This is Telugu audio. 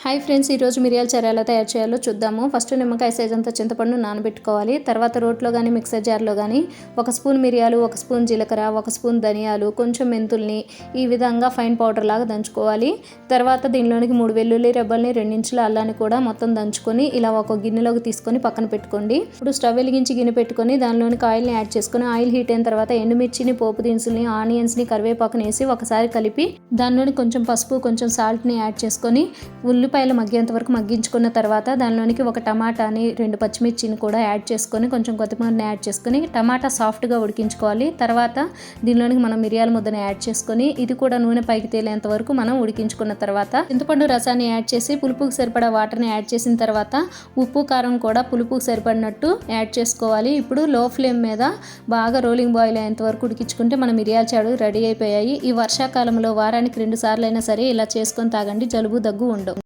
హాయ్ ఫ్రెండ్స్, ఈరోజు మిరియాల చారు ఎలా తయారు చేయాలో చూద్దాము. ఫస్ట్ నిమ్మకాయ సైజ్ అంతా చింతపండు నానబెట్టుకోవాలి. తర్వాత రోట్లో కానీ మిక్సర్ జార్లో కానీ 1 స్పూన్ మిరియాలు, 1 స్పూన్ జీలకర్ర, 1 స్పూన్ ధనియాలు, కొంచెం మెంతుల్ని ఈ విధంగా ఫైన్ పౌడర్ లాగా దంచుకోవాలి. తర్వాత దీనిలోనికి 3 వెల్లుల్లి రెబ్బల్ని, 2 ఇంచుల అల్లాన్ని కూడా మొత్తం దంచుకొని ఇలా ఒక గిన్నెలోకి తీసుకొని పక్కన పెట్టుకోండి. ఇప్పుడు స్టవ్ వెలిగించి గిన్నె పెట్టుకొని దానిలోనికి ఆయిల్ని యాడ్ చేసుకొని ఆయిల్ హీట్ అయిన తర్వాత ఎండుమిర్చిని, పోపు దినుసుల్ని, ఆనియన్స్ని, కరివేపాకుని వేసి ఒకసారి కలిపి దానిలోని కొంచెం పసుపు, కొంచెం సాల్ట్ని యాడ్ చేసుకొని ఉల్లిపాయలు మగ్గేంత వరకు మగ్గించుకున్న తర్వాత దానిలోనికి 1 టమాటాని, 2 పచ్చిమిర్చిని కూడా యాడ్ చేసుకొని కొంచెం కొత్తిమీరని యాడ్ చేసుకొని టమాటా సాఫ్ట్గా ఉడికించుకోవాలి. తర్వాత దీనిలోనికి మనం మిరియాల ముద్దని యాడ్ చేసుకొని ఇది కూడా నూనె పైకి తేలేంత వరకు మనం ఉడికించుకున్న తర్వాత చింతపండు రసాన్ని యాడ్ చేసి పులుపుకు సరిపడా వాటర్ని యాడ్ చేసిన తర్వాత ఉప్పు కారం కూడా పులుపుకు సరిపడినట్టు యాడ్ చేసుకోవాలి. ఇప్పుడు లో ఫ్లేమ్ మీద బాగా రోలింగ్ బాయిల్ అయ్యేంత వరకు ఉడికించుకుంటే మన మిరియాల చారు రెడీ అయిపోయాయి. ఈ వర్షాకాలంలో వారానికి 2 సార్లు అయినా సరే ఇలా చేసుకొని తాగండి, జలుబు దగ్గు ఉండవు.